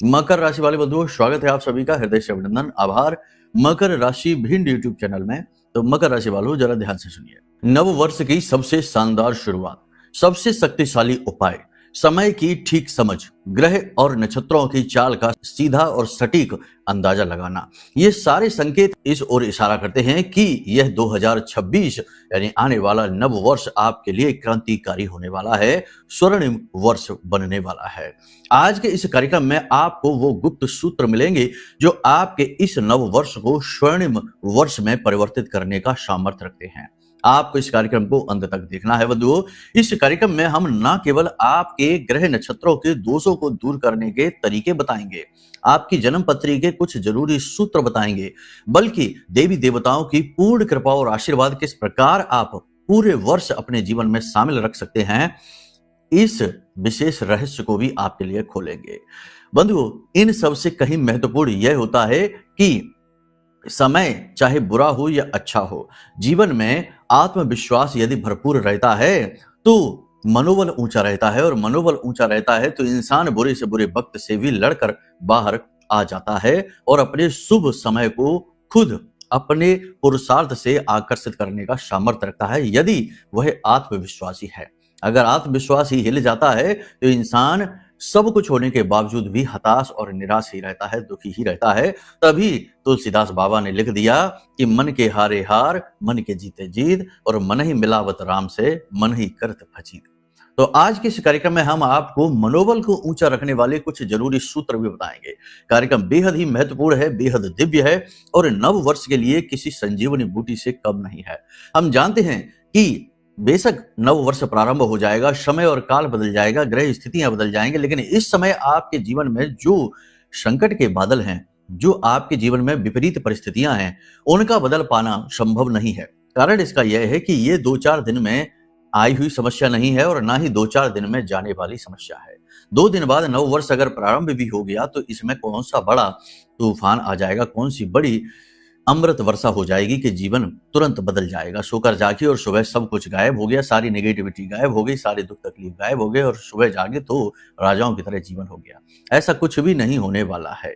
मकर राशि वाले बंधुओं, स्वागत है आप सभी का हृदय से अभिनंदन, आभार। मकर राशि भिंड यूट्यूब चैनल में। तो मकर राशि वालों, जरा ध्यान से सुनिए। नव वर्ष की सबसे शानदार शुरुआत, सबसे शक्तिशाली उपाय, समय की ठीक समझ, ग्रह और नक्षत्रों की चाल का सीधा और सटीक अंदाजा लगाना, ये सारे संकेत इस ओर इशारा करते हैं कि यह 2026 यानी आने वाला नव वर्ष आपके लिए क्रांतिकारी होने वाला है, स्वर्णिम वर्ष बनने वाला है। आज के इस कार्यक्रम में आपको वो गुप्त सूत्र मिलेंगे जो आपके इस नव वर्ष को स्वर्णिम वर्ष में परिवर्तित करने का सामर्थ्य रखते हैं। आपको इस कार्यक्रम को अंत तक देखना है बंधुओं। इस कार्यक्रम में हम न केवल आपके ग्रह नक्षत्रों के दोषों को दूर करने के तरीके बताएंगे, आपकी जन्म पत्री के कुछ जरूरी सूत्र बताएंगे, बल्कि देवी देवताओं की पूर्ण कृपा और आशीर्वाद किस प्रकार आप पूरे वर्ष अपने जीवन में शामिल रख सकते हैं, इस विशेष रहस्य को भी आपके लिए खोलेंगे। बंधुओं, इन सबसे कहीं महत्वपूर्ण यह होता है कि समय चाहे बुरा हो या अच्छा हो, जीवन में आत्मविश्वास यदि भरपूर रहता है तो मनोबल ऊंचा रहता है, और मनोबल ऊंचा रहता है तो इंसान बुरे से बुरे वक्त से भी लड़कर बाहर आ जाता है और अपने शुभ समय को खुद अपने पुरुषार्थ से आकर्षित करने का सामर्थ्य रखता है, यदि वह आत्मविश्वासी है। अगर आत्मविश्वास ही हिल जाता है तो इंसान सब कुछ होने के बावजूद भी हताश और निराश ही रहता है, दुखी ही रहता है। तभी तुलसीदास बाबा ने लिख दिया कि मन के हारे हार, मन के जीते जीत, और मन ही मिलावत राम से, मन ही करत फजीत। तो आज के इस कार्यक्रम में हम आपको मनोबल को ऊंचा रखने वाले कुछ जरूरी सूत्र भी बताएंगे। कार्यक्रम बेहद ही महत्वपूर्ण है, बेहद दिव्य है, और नव वर्ष के लिए किसी संजीवनी बूटी से कम नहीं है। हम जानते हैं कि बेशक नव वर्ष प्रारंभ हो जाएगा, समय और काल बदल जाएगा, ग्रह स्थितियां बदल जाएंगे, लेकिन इस समय आपके जीवन में जो संकट के बादल हैं, जो आपके जीवन में विपरीत परिस्थितियां हैं, उनका बदल पाना संभव नहीं है। कारण इसका यह है कि ये 2-4 दिन में आई हुई समस्या नहीं है, और ना ही 2-4 दिन में जाने वाली समस्या है। 2 दिन बाद नव वर्ष अगर प्रारंभ भी हो गया तो इसमें कौन सा बड़ा तूफान आ जाएगा, कौन सी बड़ी अमृत वर्षा हो जाएगी कि जीवन तुरंत बदल जाएगा। सोकर जागी और सुबह सब कुछ गायब हो गया, सारी नेगेटिविटी गायब हो गई, सारे दुख तकलीफ गायब हो गए, और सुबह जागे तो राजाओं की तरह जीवन हो गया। ऐसा कुछ भी नहीं होने वाला है,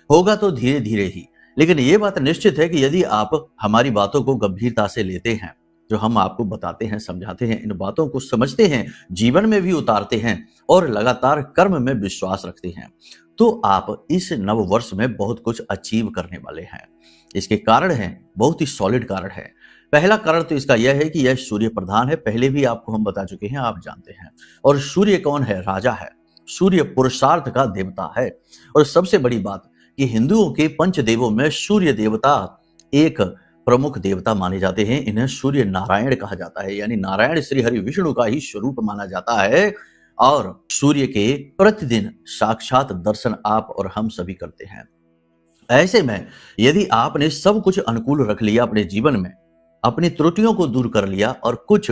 होगा तो धीरे धीरे ही। लेकिन ये बात निश्चित है कि यदि आप हमारी बातों को गंभीरता से लेते हैं, जो हम आपको बताते हैं, समझाते हैं, इन बातों को समझते हैं, जीवन में भी उतारते हैं और लगातार कर्म में विश्वास रखते हैं, तो आप इस नव वर्ष में बहुत कुछ अचीव करने वाले हैं। इसके कारण हैं, बहुत ही सॉलिड कारण है। पहला कारण तो इसका यह है कि यह सूर्य प्रधान है। पहले भी आपको हम बता चुके हैं, आप जानते हैं। और सूर्य कौन है? राजा है। सूर्य पुरुषार्थ का देवता है। और सबसे बड़ी बात कि हिंदुओं के पंचदेवों में सूर्य देवता एक प्रमुख देवता माने जाते हैं। इन्हें सूर्य नारायण कहा जाता है, यानी नारायण श्री हरि विष्णु का ही स्वरूप माना जाता है। और सूर्य के प्रतिदिन साक्षात दर्शन आप और हम सभी करते हैं। ऐसे में यदि आपने सब कुछ अनुकूल रख लिया अपने जीवन में, अपनी त्रुटियों को दूर कर लिया और कुछ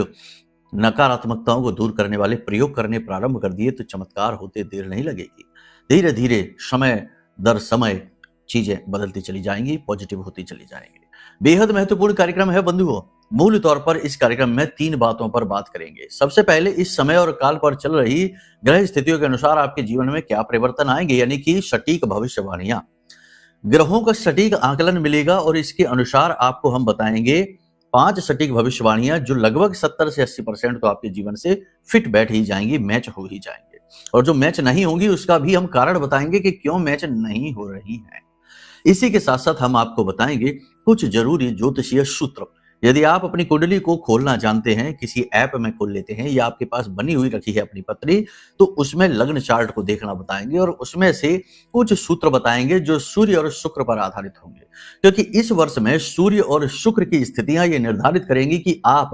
नकारात्मकताओं को दूर करने वाले प्रयोग करने प्रारंभ कर दिए, तो चमत्कार होते देर नहीं लगेगी। धीरे धीरे समय दर समय चीजें बदलती चली जाएंगी, पॉजिटिव होती चली जाएंगी। बेहद महत्वपूर्ण कार्यक्रम है बंधुओं। मूल तौर पर इस कार्यक्रम में 3 बातों पर बात करेंगे। सबसे पहले इस समय और काल पर चल रही ग्रह स्थितियों के अनुसार आपके जीवन में क्या परिवर्तन आएंगे, यानी कि सटीक भविष्यवाणियां, ग्रहों का सटीक आकलन मिलेगा, और इसके अनुसार आपको हम बताएंगे 5 सटीक भविष्यवाणियां जो लगभग 70 से 80% तो आपके जीवन से फिट बैठ ही जाएंगी, मैच हो ही जाएंगे। और जो मैच नहीं होंगी उसका भी हम कारण बताएंगे कि क्यों मैच नहीं हो रही है। इसी के साथ साथ हम आपको बताएंगे कुछ जरूरी ज्योतिषीय सूत्र। यदि आप अपनी कुंडली को खोलना जानते हैं, किसी ऐप में खोल लेते हैं या आपके पास बनी हुई रखी है अपनी पत्री, तो उसमें लग्न चार्ट को देखना बताएंगे, और उसमें से कुछ सूत्र बताएंगे जो सूर्य और शुक्र पर आधारित होंगे। क्योंकि इस वर्ष में सूर्य और शुक्र की स्थितियां ये निर्धारित करेंगी कि आप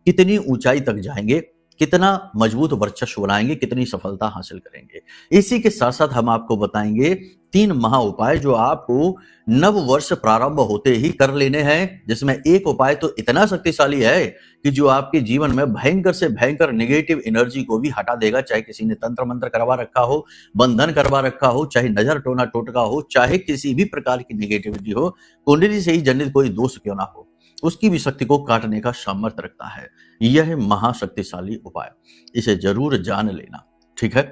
कितनी ऊंचाई तक जाएंगे, कितना मजबूत वर्चस्व बनाएंगे, कितनी सफलता हासिल करेंगे। इसी के साथ साथ हम आपको बताएंगे 3 महा उपाय जो आपको नव वर्ष प्रारंभ होते ही कर लेने हैं, जिसमें एक उपाय तो इतना शक्तिशाली है कि जो आपके जीवन में भयंकर से भयंकर नेगेटिव एनर्जी को भी हटा देगा। चाहे किसी ने तंत्र मंत्र करवा रखा हो, बंधन करवा रखा हो, चाहे नजर टोना टोटका हो, चाहे किसी भी प्रकार की नेगेटिविटी हो, कुंडली से ही जनित कोई दोष क्यों ना हो, उसकी भी शक्ति को काटने का सामर्थ्य रखता है। यह महाशक्तिशाली उपाय, इसे जरूर जान लेना। ठीक है,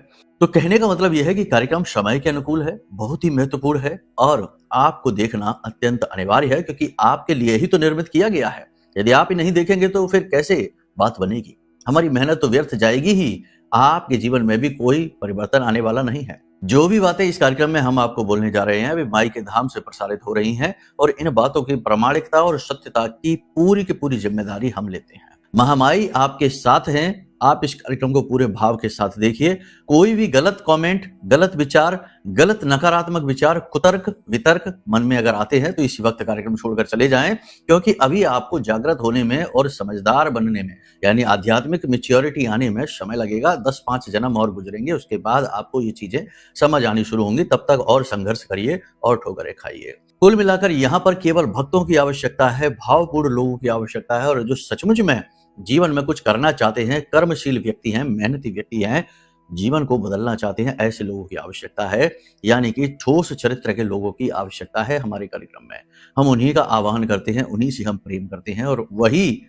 तो कहने का मतलब यह है कि कार्यक्रम समय के अनुकूल है, बहुत ही महत्वपूर्ण है और आपको देखना अत्यंत अनिवार्य है, क्योंकि आपके लिए ही तो निर्मित किया गया है। यदि आप ही नहीं देखेंगे तो फिर कैसे बात बनेगी? हमारी मेहनत तो व्यर्थ जाएगी ही, आपके जीवन में भी कोई परिवर्तन आने वाला नहीं है। जो भी बातें इस कार्यक्रम में हम आपको बोलने जा रहे हैं, वे माई के धाम से प्रसारित हो रही हैं और इन बातों की प्रामाणिकता और सत्यता की पूरी जिम्मेदारी हम लेते हैं। महामाई आपके साथ हैं। आप इस कार्यक्रम को पूरे भाव के साथ देखिए। कोई भी गलत कमेंट, गलत विचार, गलत नकारात्मक विचार, कुतर्क, वितर्क मन में अगर आते हैं तो इसी वक्त कार्यक्रम छोड़कर चले जाएं, क्योंकि अभी आपको जागृत होने में और समझदार बनने में, यानी आध्यात्मिक मैच्योरिटी आने में समय लगेगा। 10-5 जन्म और गुजरेंगे, उसके बाद आपको ये चीजें समझ आनी शुरू होंगी। तब तक और संघर्ष करिए और ठोकरें खाइए। कुल मिलाकर यहाँ पर केवल भक्तों की आवश्यकता है, भावपूर्ण लोगों की आवश्यकता है, और जो सचमुच में जीवन में कुछ करना चाहते हैं, कर्मशील व्यक्ति हैं, मेहनती व्यक्ति हैं, जीवन को बदलना चाहते हैं, ऐसे लोगों की आवश्यकता है। यानी कि ठोस चरित्र के लोगों की आवश्यकता है हमारे कार्यक्रम में। हम उन्हीं का आह्वान करते हैं, उन्हीं से हम प्रेम करते हैं और वही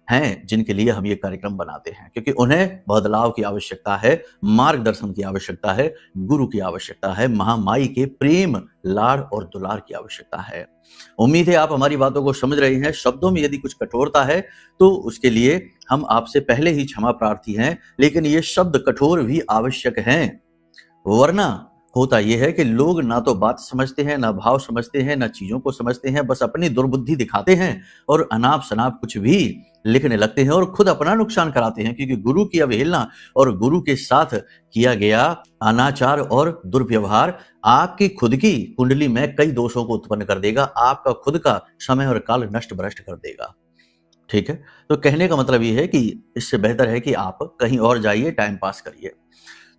हैं जिनके लिए हम ये कार्यक्रम बनाते हैं, क्योंकि उन्हें बदलाव की आवश्यकता है, मार्गदर्शन की आवश्यकता है, गुरु की आवश्यकता है, महामाई के प्रेम, लाड़ और दुलार की आवश्यकता है। उम्मीद है आप हमारी बातों को समझ रहे हैं। शब्दों में यदि कुछ कठोरता है तो उसके लिए हम आपसे पहले ही क्षमा प्रार्थी हैं, लेकिन ये शब्द कठोर भी आवश्यक हैं। वरना होता यह है कि लोग ना तो बात समझते हैं, ना भाव समझते हैं, ना चीजों को समझते हैं, बस अपनी दुर्बुद्धि दिखाते हैं और अनाप शनाप कुछ भी लिखने लगते हैं और खुद अपना नुकसान कराते हैं, क्योंकि गुरु की अवहेलना और गुरु के साथ किया गया अनाचार और दुर्व्यवहार आपकी खुद की कुंडली में कई दोषों को उत्पन्न कर देगा, आपका खुद का समय और काल नष्ट भ्रष्ट कर देगा। ठीक है, तो कहने का मतलब ये है कि इससे बेहतर है कि आप कहीं और जाइए, टाइम पास करिए।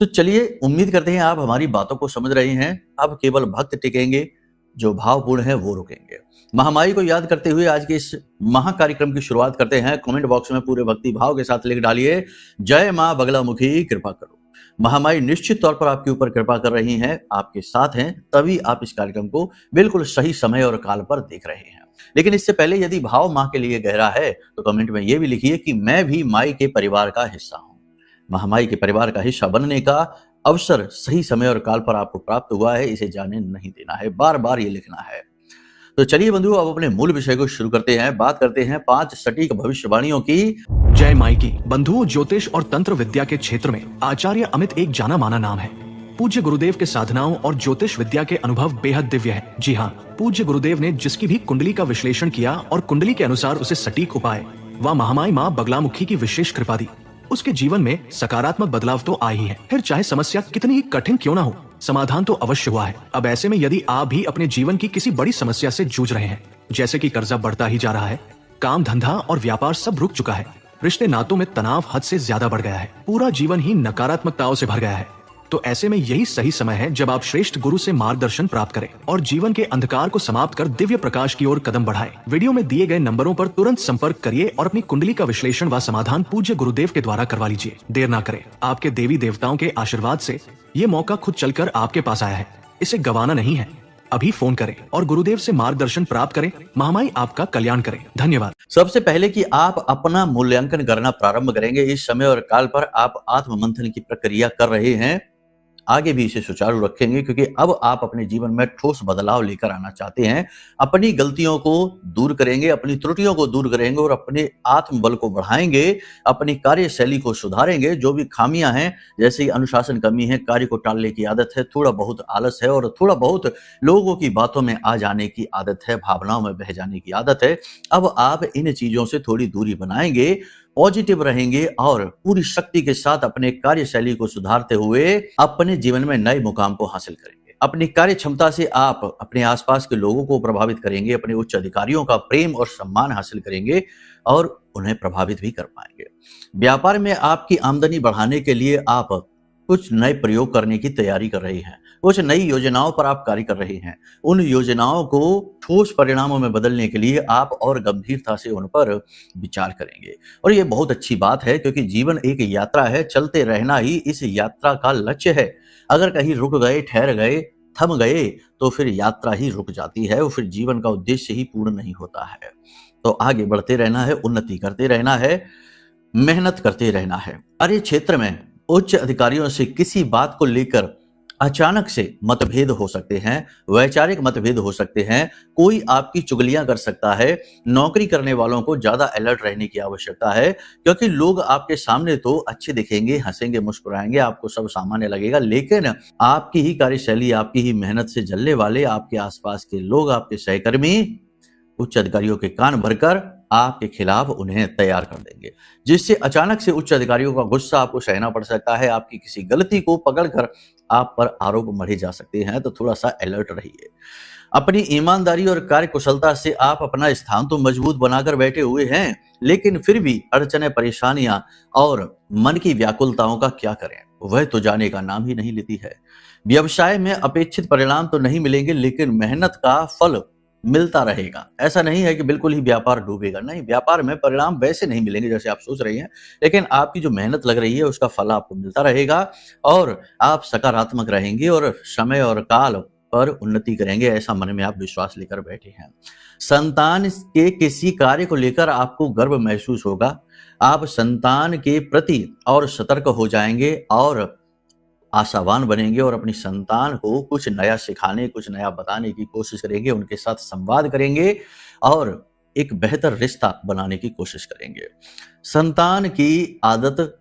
तो चलिए, उम्मीद करते हैं आप हमारी बातों को समझ रहे हैं। अब केवल भक्त टिकेंगे, जो भावपूर्ण है वो रुकेंगे। महामाई को याद करते हुए आज के इस महा कार्यक्रम की शुरुआत करते हैं। कमेंट बॉक्स में पूरे भक्ति भाव के साथ लिख डालिए, जय मां बगलामुखी कृपा करो। महामाई निश्चित तौर पर आपके ऊपर कृपा कर रही हैं, आपके साथ हैं, तभी आप इस कार्यक्रम को बिल्कुल सही समय और काल पर देख रहे हैं। लेकिन इससे पहले यदि भाव मां के लिए गहरा है तो कमेंट में ये भी लिखिए कि मैं भी माई के परिवार का हिस्सा हूं। महामाई के परिवार का हिस्सा बनने का अवसर सही समय और काल पर आपको प्राप्त हुआ है, इसे जाने नहीं देना है, बार बार ये लिखना है। तो चलिए बंधुओं, अब अपने मूल विषय को शुरू करते हैं। बात करते हैं 5 सटीक भविष्यवाणियों की। जय माई की। बंधुओं, ज्योतिष और तंत्र विद्या के क्षेत्र में आचार्य अमित एक जाना माना नाम है। पूज्य गुरुदेव के साधनाओं और ज्योतिष विद्या के अनुभव बेहद दिव्य है। जी हाँ, पूज्य गुरुदेव ने जिसकी भी कुंडली का विश्लेषण किया और कुंडली के अनुसार उसे सटीक उपाय व महामाई माँ बगलामुखी की विशेष कृपा दी, उसके जीवन में सकारात्मक बदलाव तो आए ही है। फिर चाहे समस्या कितनी ही कठिन क्यों ना हो, समाधान तो अवश्य हुआ है। अब ऐसे में यदि आप भी अपने जीवन की किसी बड़ी समस्या से जूझ रहे हैं, जैसे कि कर्जा बढ़ता ही जा रहा है, काम धंधा और व्यापार सब रुक चुका है, रिश्ते नातों में तनाव हद से ज्यादा बढ़ गया है, पूरा जीवन ही नकारात्मकताओं से भर गया है, तो ऐसे में यही सही समय है जब आप श्रेष्ठ गुरु से मार्गदर्शन प्राप्त करें और जीवन के अंधकार को समाप्त कर दिव्य प्रकाश की ओर कदम बढ़ाएं। वीडियो में दिए गए नंबरों पर तुरंत संपर्क करिए और अपनी कुंडली का विश्लेषण व समाधान पूज्य गुरुदेव के द्वारा करवा लीजिए। देर ना करें, आपके देवी देवताओं के आशीर्वाद से ये मौका खुद चलकर आपके पास आया है, इसे गंवाना नहीं है। अभी फोन करें और गुरुदेव से मार्गदर्शन प्राप्त करें। महामाई आपका कल्याण करें। धन्यवाद। सबसे पहले कि आप अपना मूल्यांकन करना प्रारंभ करेंगे, इस समय और काल पर आप आत्म मंथन की प्रक्रिया कर रहे हैं, आगे भी इसे सुचारू रखेंगे, क्योंकि अब आप अपने जीवन में ठोस बदलाव लेकर आना चाहते हैं। अपनी गलतियों को दूर करेंगे, अपनी त्रुटियों को दूर करेंगे और अपने आत्मबल को बढ़ाएंगे, अपनी कार्यशैली को सुधारेंगे। जो भी खामियां हैं, जैसे अनुशासन कमी है, कार्य को टालने की आदत है, थोड़ा बहुत आलस है और थोड़ा बहुत लोगों की बातों में आ जाने की आदत है, भावनाओं में बह जाने की आदत है, अब आप इन चीजों से थोड़ी दूरी बनाएंगे, पॉजिटिव रहेंगे और पूरी शक्ति के साथ अपने कार्यशैली को सुधारते हुए अपने जीवन में नए मुकाम को हासिल करेंगे। अपनी कार्य क्षमता से आप अपने आसपास के लोगों को प्रभावित करेंगे, अपने उच्च अधिकारियों का प्रेम और सम्मान हासिल करेंगे और उन्हें प्रभावित भी कर पाएंगे। व्यापार में आपकी आमदनी बढ़ाने के लिए आप कुछ नए प्रयोग करने की तैयारी कर रहे हैं, कुछ नई योजनाओं पर आप कार्य कर रहे हैं। उन योजनाओं को ठोस परिणामों में बदलने के लिए आप और गंभीरता से उन पर विचार करेंगे और ये बहुत अच्छी बात है, क्योंकि जीवन एक यात्रा है, चलते रहना ही इस यात्रा का लक्ष्य है। अगर कहीं रुक गए, ठहर गए, थम गए तो फिर यात्रा ही रुक जाती है और फिर जीवन का उद्देश्य ही पूर्ण नहीं होता है। तो आगे बढ़ते रहना है, उन्नति करते रहना है, मेहनत करते रहना है। अरे क्षेत्र में उच्च अधिकारियों से किसी बात को लेकर अचानक से मतभेद हो सकते हैं, वैचारिक मतभेद हो सकते हैं, कोई आपकी चुगलियां कर सकता है। नौकरी करने वालों को ज्यादा अलर्ट रहने की आवश्यकता है, क्योंकि लोग आपके सामने तो अच्छे दिखेंगे, हंसेंगे, मुस्कुराएंगे, आपको सब सामान्य लगेगा, लेकिन आपकी ही कार्यशैली, आपकी ही मेहनत से जलने वाले आपके आसपास के लोग, आपके सहकर्मी उच्च अधिकारियों के कान भरकर आपके खिलाफ उन्हें तैयार कर देंगे, जिससे अचानक से उच्च अधिकारियों का गुस्सा आपको सहना पड़ सकता है। आपकी किसी गलती को पकड़कर आप पर आरोप मढ़े जा सकते हैं, तो थोड़ा सा अलर्ट रहिए। अपनी ईमानदारी और कार्य कुशलता से आप अपना स्थान तो मजबूत बनाकर बैठे हुए हैं, लेकिन फिर भी अड़चने, परेशानियां और मन की व्याकुलताओं का क्या करें, वह तो जाने का नाम ही नहीं लेती है। व्यवसाय में अपेक्षित परिणाम तो नहीं मिलेंगे, लेकिन मेहनत का फल मिलता रहेगा। ऐसा नहीं है कि बिल्कुल ही व्यापार डूबेगा, नहीं, व्यापार में परिणाम वैसे नहीं मिलेंगे जैसे आप सोच रहे हैं, लेकिन आपकी जो मेहनत लग रही है उसका फल आपको मिलता रहेगा और आप सकारात्मक रहेंगे और समय और काल पर उन्नति करेंगे, ऐसा मन में आप विश्वास लेकर बैठे हैं। संतान के किसी कार्य को लेकर आपको गर्व महसूस होगा। आप संतान के प्रति और सतर्क हो जाएंगे और आशावान बनेंगे और अपनी संतान को कुछ नया सिखाने, कुछ नया बताने की कोशिश करेंगे, उनके साथ संवाद करेंगे और एक बेहतर रिश्ता बनाने की कोशिश करेंगे। संतान की आदत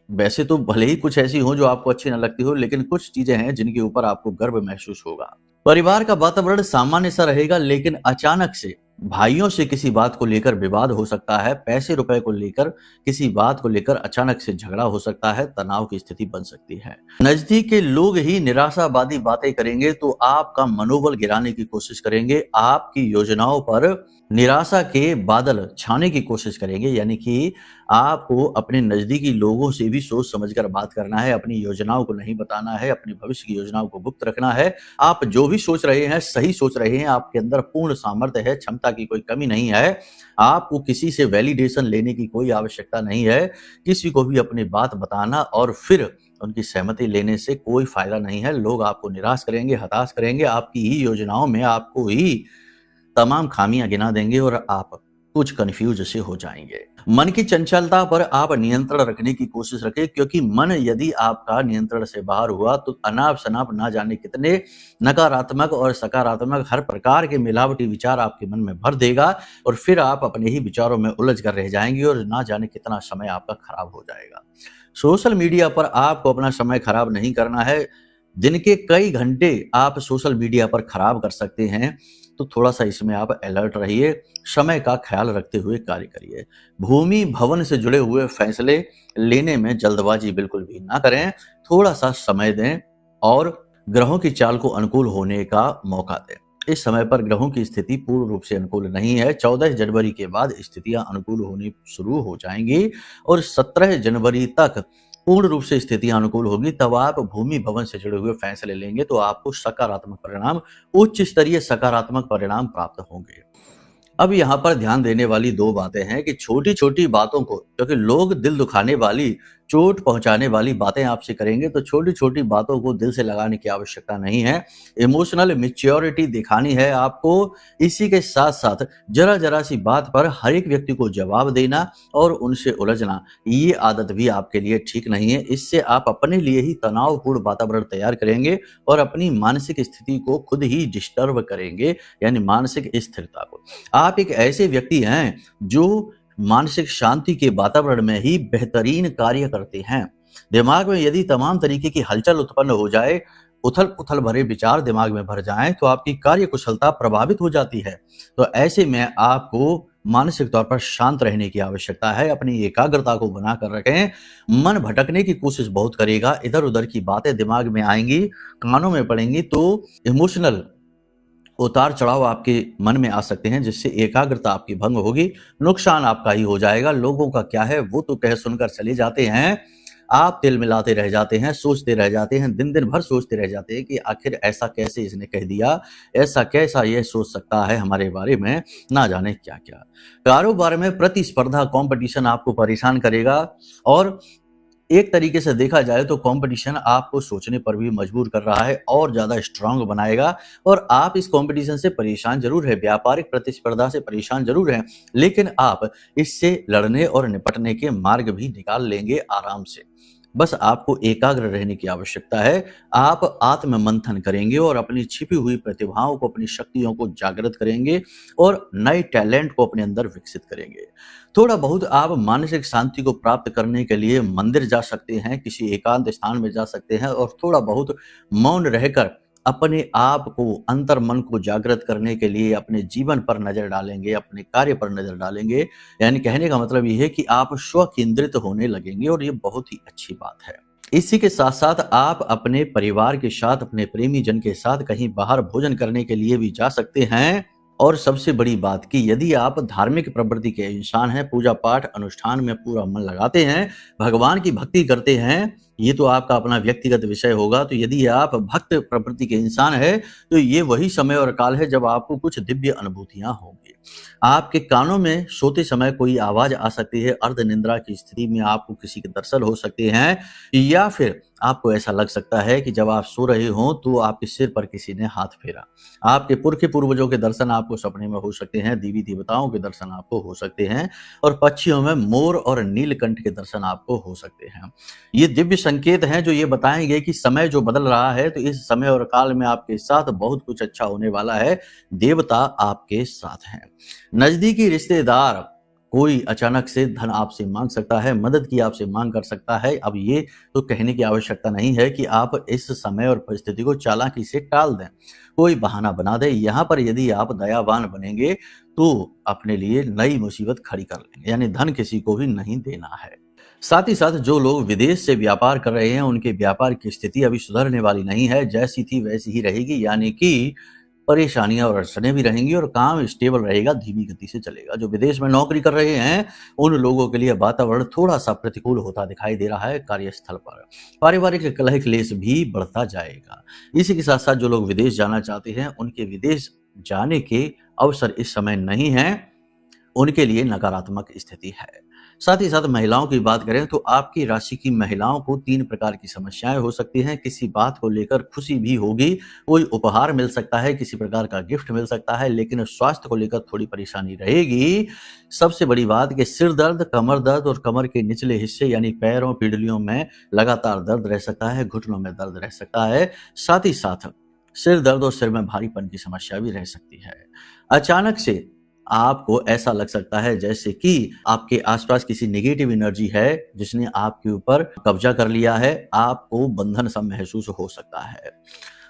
वैसे तो भले ही कुछ ऐसी हो जो आपको अच्छी न लगती हो, लेकिन कुछ चीजें हैं जिनके ऊपर आपको गर्व महसूस होगा। परिवार का वातावरण सामान्य सा रहेगा, लेकिन अचानक से भाइयों से किसी बात को लेकर विवाद हो सकता है, पैसे रुपए को लेकर किसी बात को लेकर अचानक से झगड़ा हो सकता है, तनाव की स्थिति बन सकती है। नजदीक के लोग ही निराशावादी बातें करेंगे तो आपका मनोबल गिराने की कोशिश करेंगे, आपकी योजनाओं पर निराशा के बादल छाने की कोशिश करेंगे। यानी कि आपको अपने नजदीकी लोगों से भी सोच समझकर बात करना है, अपनी योजनाओं को नहीं बताना है, अपनी भविष्य की योजनाओं को गुप्त रखना है। आप जो भी सोच रहे हैं सही सोच रहे हैं, आपके अंदर पूर्ण सामर्थ्य है, क्षमता की कोई कमी नहीं है। आपको किसी से वैलिडेशन लेने की कोई आवश्यकता नहीं है। किसी को भी अपनी बात बताना और फिर उनकी सहमति लेने से कोई फायदा नहीं है। लोग आपको निराश करेंगे, हताश करेंगे, आपकी ही योजनाओं में आपको ही तमाम खामियां गिना देंगे और आप कुछ कंफ्यूज से हो जाएंगे। मन की चंचलता पर आप नियंत्रण रखने की कोशिश रखें, क्योंकि मन यदि आपका नियंत्रण से बाहर हुआ तो अनाप शनाप ना जाने कितने नकारात्मक और सकारात्मक हर प्रकार के मिलावटी विचार आपके मन में भर देगा और फिर आप अपने ही विचारों में उलझ कर रह जाएंगे और ना जाने कितना समय आपका खराब हो जाएगा। सोशल मीडिया पर आपको अपना समय खराब नहीं करना है। दिन के कई घंटे आप सोशल मीडिया पर खराब कर सकते हैं, तो थोड़ा सा इसमें आप अलर्ट रहिए, समय का ख्याल रखते हुए कार्य करिए। भूमि भवन से जुड़े हुए फैसले लेने में जल्दबाजी बिल्कुल भी ना करें, थोड़ा सा समय दें और ग्रहों की चाल को अनुकूल होने का मौका दें। इस समय पर ग्रहों की स्थिति पूर्ण रूप से अनुकूल नहीं है। 14 जनवरी के बाद स्थितियां अनुकूल होनी शुरू हो जाएंगी और 17 जनवरी तक पूर्ण रूप से स्थितियां अनुकूल होगी। तब आप भूमि भवन से जुड़े हुए फैसले लेंगे तो आपको सकारात्मक परिणाम, उच्च स्तरीय सकारात्मक परिणाम प्राप्त होंगे। अब यहाँ पर ध्यान देने वाली दो बातें हैं कि छोटी छोटी बातों को, क्योंकि लोग दिल दुखाने वाली, चोट पहुंचाने वाली बातें आपसे करेंगे, तो छोटी छोटी बातों को दिल से लगाने की आवश्यकता नहीं है। इमोशनल मैच्योरिटी दिखानी है आपको। इसी के साथ साथ जरा जरा सी बात पर हर एक व्यक्ति को जवाब देना और उनसे उलझना, ये आदत भी आपके लिए ठीक नहीं है। इससे आप अपने लिए ही तनावपूर्ण वातावरण तैयार करेंगे और अपनी मानसिक स्थिति को खुद ही डिस्टर्ब करेंगे, यानी मानसिक स्थिरता को। आप एक ऐसे व्यक्ति हैं जो मानसिक शांति के वातावरण में ही बेहतरीन कार्य करते हैं। दिमाग में यदि तमाम तरीके की हलचल उत्पन्न हो जाए, उथल पुथल भरे विचार दिमाग में भर जाएं, तो आपकी कार्य कुशलता प्रभावित हो जाती है। तो ऐसे में आपको मानसिक तौर पर शांत रहने की आवश्यकता है। अपनी एकाग्रता को बनाकर रखें। मन भटकने की कोशिश बहुत करेगा, इधर उधर की बातें दिमाग में आएंगी, कानों में पड़ेंगी, तो इमोशनल उतार चढ़ाव आपके मन में आ सकते हैं, जिससे एकाग्रता आपकी भंग होगी, नुकसान आपका ही हो जाएगा। लोगों का क्या है, वो तो कह सुनकर चले जाते हैं, आप तिल मिलाते रह जाते हैं, सोचते रह जाते हैं, दिन दिन भर सोचते रह जाते हैं कि आखिर ऐसा कैसे इसने कह दिया, ऐसा कैसा ये सोच सकता है हमारे बारे में, ना जाने क्या क्या। कारोबार में प्रतिस्पर्धा, कंपटीशन आपको परेशान करेगा और एक तरीके से देखा जाए तो कंपटीशन आपको सोचने पर भी मजबूर कर रहा है और ज्यादा स्ट्रांग बनाएगा। और आप इस कंपटीशन से परेशान जरूर है, व्यापारिक प्रतिस्पर्धा से परेशान जरूर हैं, लेकिन आप इससे लड़ने और निपटने के मार्ग भी निकाल लेंगे आराम से। बस आपको एकाग्र रहने की आवश्यकता है। आप आत्म मंथन करेंगे और अपनी छिपी हुई प्रतिभाओं को, अपनी शक्तियों को जागृत करेंगे और नए टैलेंट को अपने अंदर विकसित करेंगे। थोड़ा बहुत आप मानसिक शांति को प्राप्त करने के लिए मंदिर जा सकते हैं, किसी एकांत स्थान में जा सकते हैं और थोड़ा बहुत मौन रहकर अपने आप को, अंतर मन को जागृत करने के लिए अपने जीवन पर नजर डालेंगे, अपने कार्य पर नजर डालेंगे। यानी कहने का मतलब ये है कि आप स्व केंद्रित होने लगेंगे और ये बहुत ही अच्छी बात है। इसी के साथ साथ आप अपने परिवार के साथ, अपने प्रेमी जन के साथ कहीं बाहर भोजन करने के लिए भी जा सकते हैं। और सबसे बड़ी बात कि यदि आप धार्मिक प्रवृत्ति के इंसान हैं, पूजा पाठ अनुष्ठान में पूरा मन लगाते हैं, भगवान की भक्ति करते हैं, ये तो आपका अपना व्यक्तिगत विषय होगा। तो यदि आप भक्त प्रवृत्ति के इंसान हैं, तो ये वही समय और काल है जब आपको कुछ दिव्य अनुभूतियां होंगी। आपके कानों में सोते समय कोई आवाज आ सकती है, अर्ध निद्रा की स्थिति में आपको किसी के दर्शन हो सकते हैं, या फिर आपको ऐसा लग सकता है कि जब आप सो रहे हो तो आपके सिर पर किसी ने हाथ फेरा। आपके पुरखे पूर्वजों के दर्शन आपको सपने में हो सकते हैं, देवी देवताओं के दर्शन आपको हो सकते हैं और पक्षियों में मोर और नीलकंठ के दर्शन आपको हो सकते हैं। ये दिव्य संकेत हैं जो ये बताएंगे कि समय जो बदल रहा है, तो इस समय और काल में आपके साथ बहुत कुछ अच्छा होने वाला है। देवता आपके साथ हैं। नजदीकी रिश्तेदार कोई अचानक से धन आपसे मांग सकता है, मदद की आपसे मांग कर सकता है। अब ये तो कहने की आवश्यकता नहीं है कि आप इस समय और परिस्थिति को चालाकी से टाल दें, कोई बहाना बना दें। यहाँ पर यदि आप दयावान बनेंगे तो अपने लिए नई मुसीबत खड़ी कर लेंगे, यानी धन किसी को भी नहीं देना है। साथ ही साथ जो लोग विदेश से व्यापार कर रहे हैं, उनके व्यापार की स्थिति अभी सुधरने वाली नहीं है, जैसी थी वैसी ही रहेगी। यानी कि परेशानियां और अड़चनें भी रहेंगी और काम स्टेबल रहेगा, धीमी गति से चलेगा। जो विदेश में नौकरी कर रहे हैं, उन लोगों के लिए वातावरण थोड़ा सा प्रतिकूल होता दिखाई दे रहा है। कार्यस्थल पर पारिवारिक कलह क्लेश भी बढ़ता जाएगा। इसी के साथ साथ जो लोग विदेश जाना चाहते हैं, उनके विदेश जाने के अवसर इस समय नहीं है, उनके लिए नकारात्मक स्थिति है। साथ ही साथ महिलाओं की बात करें तो आपकी राशि की महिलाओं को 3 प्रकार की समस्याएं हो सकती हैं। किसी बात को लेकर खुशी भी होगी, कोई उपहार मिल सकता है, किसी प्रकार का गिफ्ट मिल सकता है, लेकिन स्वास्थ्य को लेकर थोड़ी परेशानी रहेगी। सबसे बड़ी बात कि सिर दर्द, कमर दर्द और कमर के निचले हिस्से यानी पैरों, पीढ़ियों में लगातार दर्द रह सकता है, घुटनों में दर्द रह सकता है। साथ ही साथ सिर दर्द और सिर में भारीपन की समस्या भी रह सकती है। अचानक से आपको ऐसा लग सकता है जैसे कि आपके आसपास किसी नेगेटिव एनर्जी है जिसने आपके ऊपर कब्जा कर लिया है, आपको बंधन सा महसूस हो सकता है।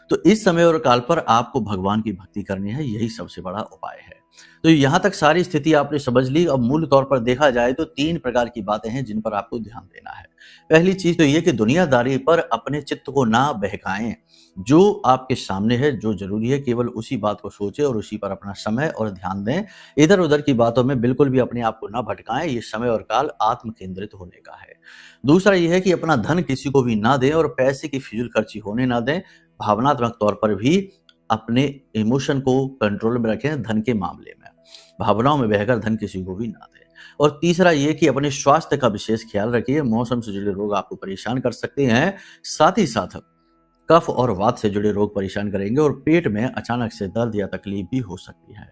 तो इस समय और काल पर आपको भगवान की भक्ति करनी है, यही सबसे बड़ा उपाय है। तो यहाँ तक सारी स्थिति आपने समझ ली। अब मूल तौर पर देखा जाए तो 3 प्रकार की बातें हैं जिन पर आपको ध्यान देना है। पहली चीज तो ये कि दुनियादारी पर अपने चित्त को ना बहकाएं। जो आपके सामने है, जो जरूरी है, केवल उसी बात को सोचें और उसी पर अपना समय और ध्यान दें। इधर उधर की बातों में बिल्कुल भी अपने आप को ना भटकाएं। ये समय और काल आत्म केंद्रित होने का है। दूसरा ये है कि अपना धन किसी को भी ना दें और पैसे की फिजूल खर्ची होने ना दें। भावनात्मक तौर पर भी अपने इमोशन को कंट्रोल में रखें। धन के मामले में भावनाओं में बहकर धन किसी को भी ना दें। और तीसरा ये कि अपने स्वास्थ्य का विशेष ख्याल रखिए। मौसम से जुड़े रोग आपको परेशान कर सकते हैं। साथ ही साथ कफ और वात से जुड़े रोग परेशान करेंगे और पेट में अचानक से दर्द या तकलीफ भी हो सकती है।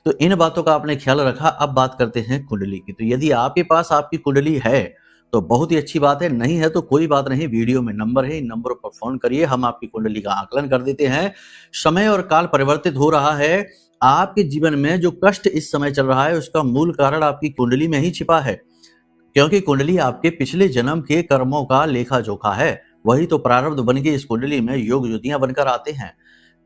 तो इन बातों का आपने ख्याल रखा। अब बात करते हैं कुंडली की। तो यदि आपके पास आपकी कुंडली है तो बहुत ही अच्छी बात है, नहीं है तो कोई बात नहीं, वीडियो में नंबर है, इन नंबरों पर फोन करिए, हम आपकी कुंडली का आकलन कर देते हैं। समय और काल परिवर्तित हो रहा है। आपके जीवन में जो कष्ट इस समय चल रहा है उसका मूल कारण आपकी कुंडली में ही छिपा है, क्योंकि कुंडली आपके पिछले जन्म के कर्मों का लेखा जोखा है। वही तो प्रारब्ध बन के इस कुंडली में योग ज्योतियां बनकर आते हैं,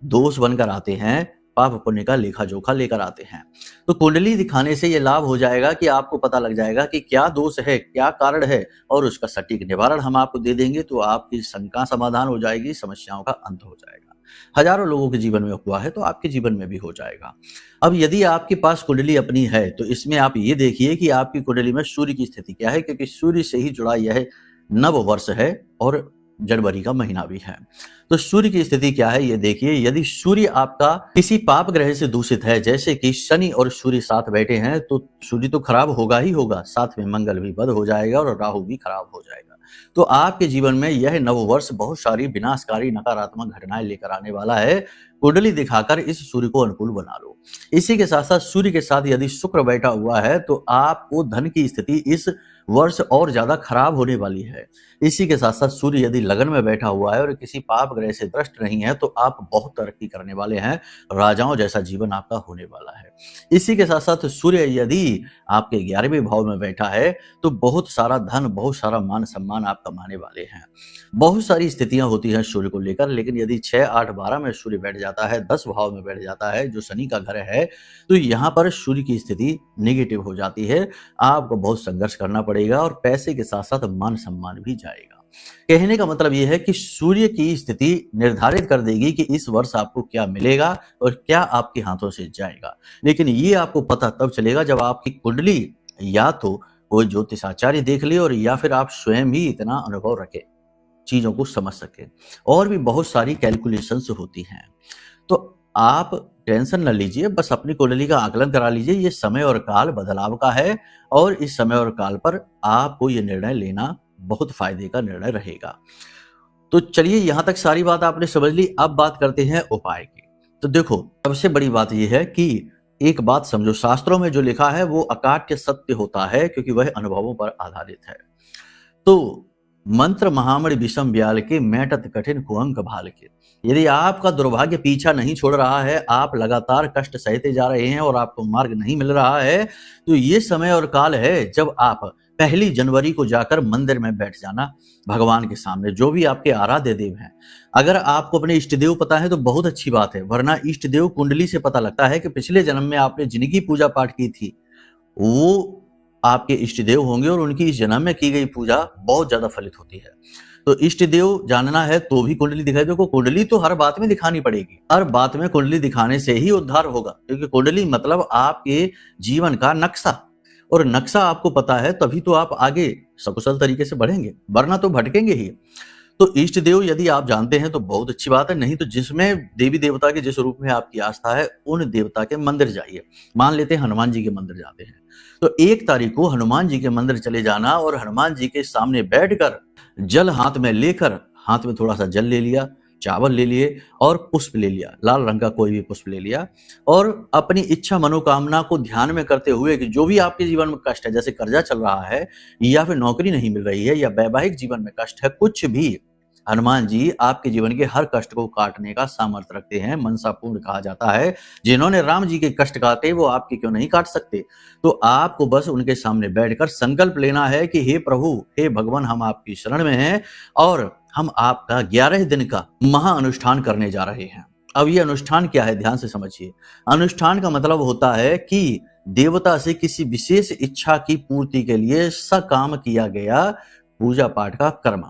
दोष बनकर आते हैं, पाप पुण्य का लेखा जोखा लेकर आते हैं। तो कुंडली दिखाने से ये लाभ हो जाएगा कि आपको पता लग जाएगा कि क्या दोष है, क्या कारण है, और उसका सटीक निवारण हम आपको दे देंगे। तो आपकी शंका समाधान हो जाएगी, समस्याओं का अंत हो जाएगा। हजारों लोगों के जीवन में हुआ है तो आपके जीवन में भी हो जाएगा। अब यदि आपके पास कुंडली अपनी है तो इसमें आप ये देखिए कि आपकी कुंडली में सूर्य की स्थिति क्या है, क्योंकि सूर्य से ही जुड़ा यह नव वर्ष है और जनवरी का महीना भी है। तो सूर्य की स्थिति क्या है ये देखिए। यदि सूर्य आपका किसी पाप ग्रह से दूषित है, जैसे कि शनि और सूर्य साथ बैठे हैं, तो सूर्य तो खराब होगा ही होगा, साथ में मंगल भी बद हो जाएगा और राहु भी खराब हो जाएगा। तो आपके जीवन में यह नव वर्ष बहुत सारी विनाशकारी नकारात्मक घटनाएं लेकर आने वाला है। कुंडली दिखाकर इस सूर्य को अनुकूल बना लो। इसी के साथ साथ सूर्य के साथ यदि शुक्र बैठा हुआ है तो आपको धन की स्थिति इस वर्ष और ज्यादा खराब होने वाली है। इसी के साथ साथ सूर्य यदि लगन में बैठा हुआ है और किसी पाप ग्रह से दृष्ट नहीं है तो आप बहुत तरक्की करने वाले हैं, राजाओं जैसा जीवन आपका होने वाला है। इसी के साथ साथ सूर्य यदि आपके 11वें भाव में बैठा है तो बहुत सारा धन, बहुत सारा मान सम्मान आप कमाने वाले हैं। बहुत सारी स्थितियां होती हैं सूर्य को लेकर, लेकिन यदि 6, 8, 12 में सूर्य बैठ जाता है, 10 भाव में बैठ जाता है जो शनि का घर है, तो यहाँ पर सूर्य की स्थिति नेगेटिव हो जाती है। आपको बहुत संघर्ष करना पड़ेगा और पैसे के साथ साथ मान सम्मान भी जाएगा। कहने का मतलब यह है कि सूर्य की स्थिति निर्धारित कर देगी कि इस वर्ष आपको क्या मिलेगा और क्या आपके हाथों से जाएगा। लेकिन ये आपको पता तब चलेगा जब आपकी कुंडली या तो कोई ज्योतिषाचार्य देख ले और या फिर आप स्वयं ही इतना अनुभव रखें, चीजों को समझ सके। और भी बहुत सारी कैलकुलेशंस होती हैं, तो आप टेंशन न लीजिए, बस अपनी कुंडली का आकलन करा लीजिए। ये समय और काल बदलाव का है और इस समय और काल पर आपको ये निर्णय लेना बहुत फायदे का निर्णय रहेगा। तो चलिए, यहां तक सारी बात आपने समझ ली। अब बात करते हैं उपाय की। तो देखो, सबसे बड़ी बात यह है कि एक बात समझो, शास्त्रों में जो लिखा है वो अकाट्य सत्य होता है, क्योंकि वह अनुभवों पर आधारित है। तो मंत्र महामणि विषम ब्याल के, मैटत कठिन कुअंक भाल के। यदि आपका दुर्भाग्य पीछा नहीं छोड़ रहा है, आप लगातार कष्ट सहते जा रहे हैं और आपको मार्ग नहीं मिल रहा है, तो ये समय और काल है जब आप 1 जनवरी को जाकर मंदिर में बैठ जाना भगवान के सामने, जो भी आपके आराध्य देव हैं। अगर आपको अपने इष्ट देव पता है तो बहुत अच्छी बात है, वरना इष्ट देव कुंडली से पता लगता है कि पिछले जन्म में आपने जिनकी पूजा पाठ की थी वो आपके इष्ट देव होंगे और उनकी इस जन्म में की गई पूजा बहुत ज्यादा फलित होती है। तो इष्ट देव जानना है तो भी कुंडली दिखाई दो। कुंडली तो हर बात में दिखानी पड़ेगी, हर बात में कुंडली दिखाने से ही उद्धार होगा, क्योंकि कुंडली मतलब आपके जीवन का नक्शा, और नक्शा आपको पता है तभी तो आप आगे सकुशल तरीके से बढ़ेंगे, वरना तो भटकेंगे ही। तो इष्ट देव यदि आप जानते हैं तो बहुत अच्छी बात है, नहीं तो जिसमें देवी देवता के जिस रूप में आपकी आस्था है उन देवता के मंदिर जाइए। मान लेते हैं हनुमान जी के मंदिर जाते हैं, तो 1 तारीख को हनुमान जी के मंदिर चले जाना और हनुमान जी के सामने बैठकर जल हाथ में लेकर, हाथ में थोड़ा सा जल ले लिया, चावल ले लिए और पुष्प ले लिया, लाल रंग का कोई भी पुष्प ले लिया, और अपनी इच्छा मनोकामना को ध्यान में करते हुए कि जो भी आपके जीवन में कष्ट है, जैसे कर्जा चल रहा है या फिर नौकरी नहीं मिल रही है या वैवाहिक जीवन में कष्ट है, कुछ भी, हनुमान जी आपके जीवन के हर कष्ट को काटने का सामर्थ्य रखते हैं। मनसा पूर्ण कहा जाता है। जिन्होंने राम जी के कष्ट काटे वो आपके क्यों नहीं काट सकते। तो आपको बस उनके सामने बैठकर संकल्प लेना है कि हे प्रभु, हे भगवान, हम आपकी शरण में हैं और हम आपका 11 दिन का महा अनुष्ठान करने जा रहे हैं। अब ये अनुष्ठान क्या है, ध्यान से समझिए। अनुष्ठान का मतलब होता है कि देवता से किसी विशेष इच्छा की पूर्ति के लिए सकाम किया गया पूजा पाठ का कर्म।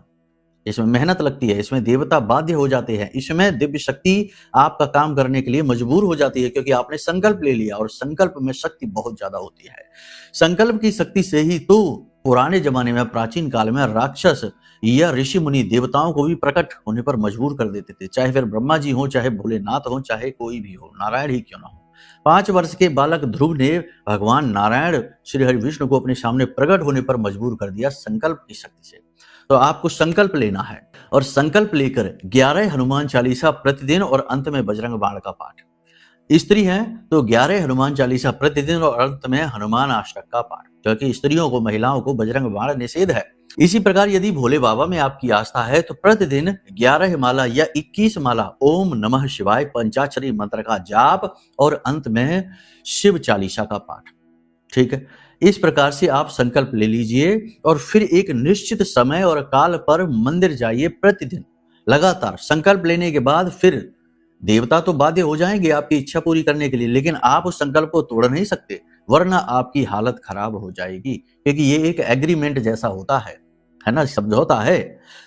इसमें मेहनत लगती है, इसमें देवता बाध्य हो जाते हैं, इसमें दिव्य शक्ति आपका काम करने के लिए मजबूर हो जाती है, क्योंकि आपने संकल्प ले लिया और संकल्प में शक्ति बहुत ज्यादा होती है। संकल्प की शक्ति से ही तो पुराने जमाने में, प्राचीन काल में राक्षस या ऋषि मुनि देवताओं को भी प्रकट होने पर मजबूर कर देते थे, चाहे फिर ब्रह्मा जी हो, चाहे भोलेनाथ हो, चाहे कोई भी हो, नारायण ही क्यों ना हो। 5 वर्ष के बालक ध्रुव ने भगवान नारायण श्री हरि विष्णु को अपने सामने प्रकट होने पर मजबूर कर दिया संकल्प की शक्ति से। तो आपको संकल्प लेना है और संकल्प लेकर 11 हनुमान चालीसा प्रतिदिन और अंत में बजरंग बाण का पाठ। स्त्री हैं तो 11 हनुमान चालीसा प्रतिदिन और अंत में हनुमान अष्टक का पाठ, क्योंकि स्त्रियों को, महिलाओं को बजरंग बाण निषेध है। इसी प्रकार यदि भोले बाबा में आपकी आस्था है तो प्रतिदिन 11 माला या 21 माला ओम नमः शिवाय पंचाक्षरी मंत्र का जाप और अंत में शिव चालीसा का पाठ। ठीक है, इस प्रकार से आप संकल्प ले लीजिए और फिर एक निश्चित समय और काल पर मंदिर जाइए प्रतिदिन लगातार। संकल्प लेने के बाद फिर देवता तो बाध्य हो जाएंगे आपकी इच्छा पूरी करने के लिए, लेकिन आप उस संकल्प को तोड़ नहीं सकते, वरना आपकी हालत खराब हो जाएगी, क्योंकि ये एक एग्रीमेंट जैसा होता है ना, समझौता है।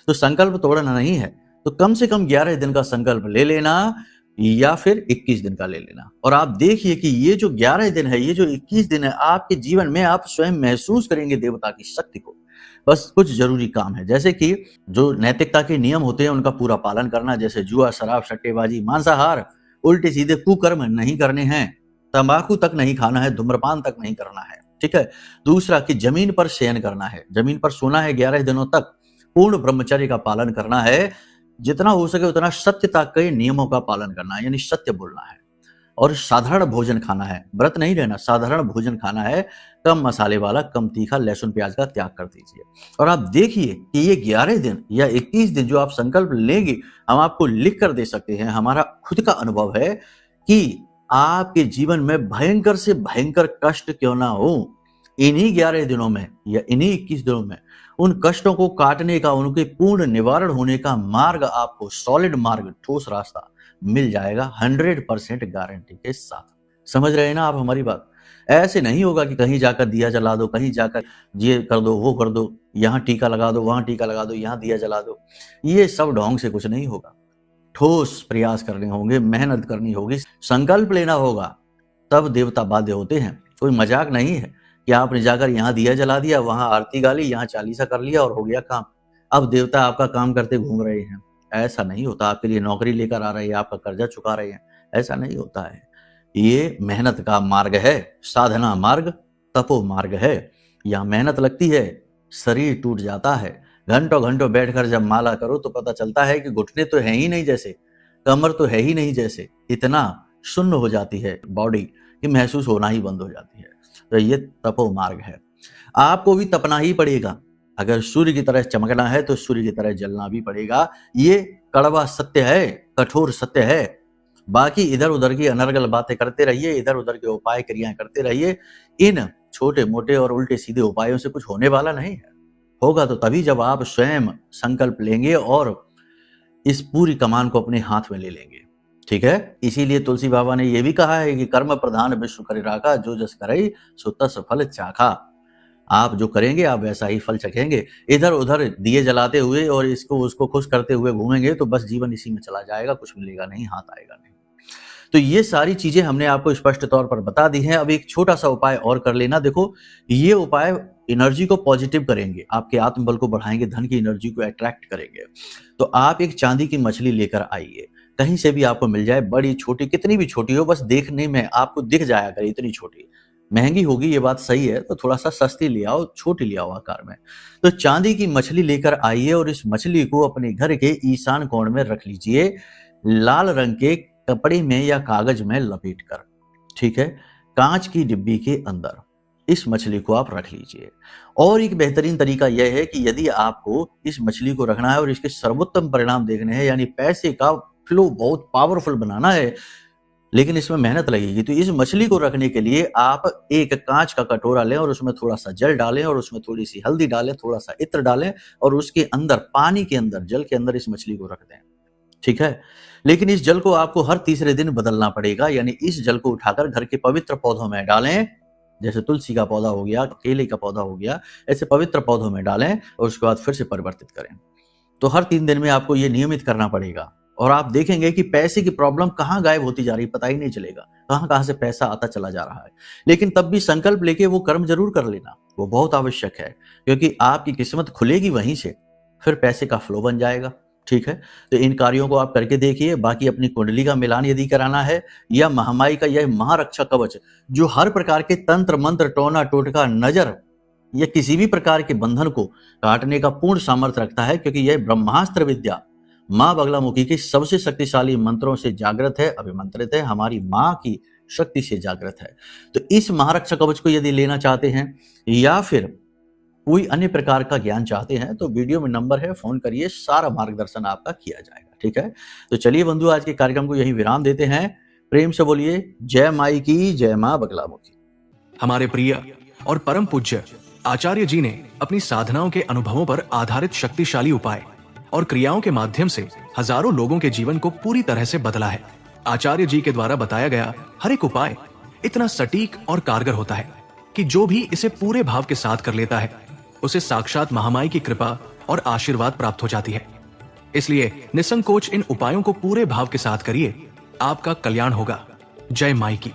तो संकल्प तोड़ना नहीं है, तो कम से कम 11 दिन का संकल्प ले लेना या फिर 21 दिन का ले लेना। और आप देखिए कि ये जो 11 दिन है, ये जो 21 दिन है, आपके जीवन में आप स्वयं महसूस करेंगे देवता की शक्ति को। बस कुछ जरूरी काम है, जैसे कि जो नैतिकता के नियम होते हैं उनका पूरा पालन करना, जैसे जुआ, शराब, सट्टेबाजी, मांसाहार, उल्टे सीधे कुकर्म नहीं करने हैं, तंबाकू तक नहीं खाना है, धूम्रपान तक नहीं करना है। ठीक है। दूसरा कि जमीन पर शयन करना है, जमीन पर सोना है 11 दिनों तक, पूर्ण ब्रह्मचर्य का पालन करना है, जितना हो सके उतना सत्यता के नियमों का पालन करना है, यानी सत्य बोलना है और साधारण भोजन खाना है। व्रत नहीं रहना, साधारण भोजन खाना है, कम मसाले वाला, कम तीखा, लहसुन प्याज का त्याग कर दीजिए। और आप देखिए कि ये 11 दिन या 21 दिन जो आप संकल्प लेंगे, हम आपको लिख कर दे सकते हैं। हमारा खुद का अनुभव है कि आपके जीवन में भयंकर से भयंकर कष्ट क्यों ना हो, इन्हीं 11 दिनों में या इन्हीं 21 दिनों में उन कष्टों को काटने का, उनके पूर्ण निवारण होने का मार्ग आपको, सॉलिड मार्ग, ठोस रास्ता मिल जाएगा 100% गारंटी के साथ। समझ रहे हैं ना आप हमारी बात? ऐसे नहीं होगा कि कहीं जाकर दिया जला दो, कहीं जाकर ये कर दो, वो कर दो, यहाँ टीका लगा दो, वहां टीका लगा दो, यहाँ दिया जला दो। ये सब ढोंग से कुछ नहीं होगा। ठोस प्रयास करने होंगे, मेहनत करनी होगी, संकल्प लेना होगा, तब देवता बाध्य होते हैं। कोई मजाक नहीं है कि आपने जाकर यहाँ दिया जला दिया, वहां आरती गाली, यहाँ चालीसा कर लिया और हो गया काम, अब देवता आपका काम करते घूम रहे हैं। ऐसा नहीं होता। आपके लिए नौकरी लेकर आ रहे हैं, आपका कर्जा चुका रहे हैं, ऐसा नहीं होता है। ये मेहनत का मार्ग है, साधना मार्ग, तपो मार्ग है। यहाँ मेहनत लगती है, शरीर टूट जाता है। घंटों घंटों बैठकर जब माला करो तो पता चलता है कि घुटने तो है ही नहीं जैसे, कमर तो है ही नहीं जैसे, इतना शून्य हो जाती है बॉडी कि महसूस होना ही बंद हो जाती है। तो ये तपो मार्ग है। आपको भी तपना ही पड़ेगा। अगर सूर्य की तरह चमकना है तो सूर्य की तरह जलना भी पड़ेगा। ये कड़वा सत्य है, कठोर सत्य है। बाकी इधर उधर की अनर्गल बातें करते रहिए, इधर उधर के उपाय क्रियाएं करते रहिए। इन छोटे मोटे और उल्टे सीधे उपायों से कुछ होने वाला नहीं है। होगा तो तभी जब आप स्वयं संकल्प लेंगे और इस पूरी कमान को अपने हाथ में ले लेंगे। ठीक है? इसीलिए तुलसी बाबा ने यह भी कहा है कि कर्म प्रधान विश्व करे राखा, जो जस करे सो तस फल चाखा। आप जो करेंगे आप वैसा ही फल चखेंगे। इधर उधर दिए जलाते हुए और इसको उसको खुश करते हुए घूमेंगे तो बस जीवन इसी में चला जाएगा, कुछ मिलेगा नहीं, हाथ आएगा नहीं। तो ये सारी चीजें हमने आपको स्पष्ट तौर पर बता दी हैं। अब एक छोटा सा उपाय और कर लेना। देखो, ये उपाय एनर्जी को पॉजिटिव करेंगे, आपके आत्मबल को बढ़ाएंगे, धन की एनर्जी को अट्रैक्ट करेंगे। तो आप एक चांदी की मछली लेकर आइए, कहीं से भी आपको मिल जाए, बड़ी छोटी, कितनी भी छोटी हो, बस देखने में आपको दिख जाया करे इतनी छोटी। महंगी होगी ये बात सही है, तो थोड़ा सा सस्ती ले आओ, छोटी ले आओ आकार में। तो चांदी की मछली लेकर आइए और इस मछली को अपने घर के ईशान कोण में रख लीजिए, लाल रंग के कपड़े में या कागज में लपेट कर। ठीक है? कांच की डिब्बी के अंदर इस मछली को आप रख लीजिए। और एक बेहतरीन तरीका यह है कि यदि आपको इस मछली को रखना है और इसके सर्वोत्तम परिणाम देखने हैं, यानी पैसे का फ्लो बहुत पावरफुल बनाना है, लेकिन इसमें मेहनत लगेगी, तो इस मछली को रखने के लिए आप एक कांच का कटोरा लें और उसमें थोड़ा सा जल डालें और उसमें थोड़ी सी हल्दी डालें, थोड़ा सा इत्र डालें और उसके अंदर, पानी के अंदर, जल के अंदर इस मछली को रख दें। ठीक है? लेकिन इस जल को आपको हर तीसरे दिन बदलना पड़ेगा, यानी इस जल को उठाकर घर के पवित्र पौधों में डालें। जैसे तुलसी का पौधा हो गया, केले का पौधा हो गया, ऐसे पवित्र पौधों में डालें और उसके बाद फिर से परिवर्तित करें। तो हर 3 दिन में आपको ये नियमित करना पड़ेगा और आप देखेंगे कि पैसे की प्रॉब्लम कहाँ गायब होती जा रही, पता ही नहीं चलेगा, कहाँ से पैसा आता चला जा रहा है। लेकिन तब भी संकल्प लेके वो कर्म जरूर कर लेना, वो बहुत आवश्यक है, क्योंकि आपकी किस्मत खुलेगी वहीं से, फिर पैसे का फ्लो बन जाएगा। ठीक है? तो इन कार्यों को आप करके देखिए। बाकी अपनी कुंडली का मिलान यदि कराना है, या महामाई का यह महारक्षा कवच जो हर प्रकार के तंत्र मंत्र, टोना टोटका, नजर या किसी भी प्रकार के बंधन को काटने का पूर्ण सामर्थ्य रखता है, क्योंकि यह ब्रह्मास्त्र विद्या माँ बगलामुखी के सबसे शक्तिशाली मंत्रों से जागृत है, अभिमंत्रित है, हमारी माँ की शक्ति से जागृत है। तो इस महारक्षा कवच को यदि लेना चाहते हैं या फिर कोई अन्य प्रकार का ज्ञान चाहते हैं तो वीडियो में नंबर है, फोन करिए, सारा मार्गदर्शन आपका किया जाएगा। ठीक है? तो चलिए बंधु, आज के कार्यक्रम को यही विराम देते हैं। प्रेम से बोलिए जय माई की, जय माँ बगलामुखी। हमारे प्रिय और परम पूज्य आचार्य जी ने अपनी साधनाओं के अनुभवों पर आधारित शक्तिशाली उपाय और क्रियाओं के माध्यम से हजारों लोगों के जीवन को पूरी तरह से बदला है। आचार्य जी के द्वारा बताया गया हर एक उपाय इतना सटीक और कारगर होता है कि जो भी इसे पूरे भाव के साथ कर लेता है उसे साक्षात महामाई की कृपा और आशीर्वाद प्राप्त हो जाती है। इसलिए निसंकोच इन उपायों को पूरे भाव के साथ करिए, आपका कल्याण होगा। जय माई की।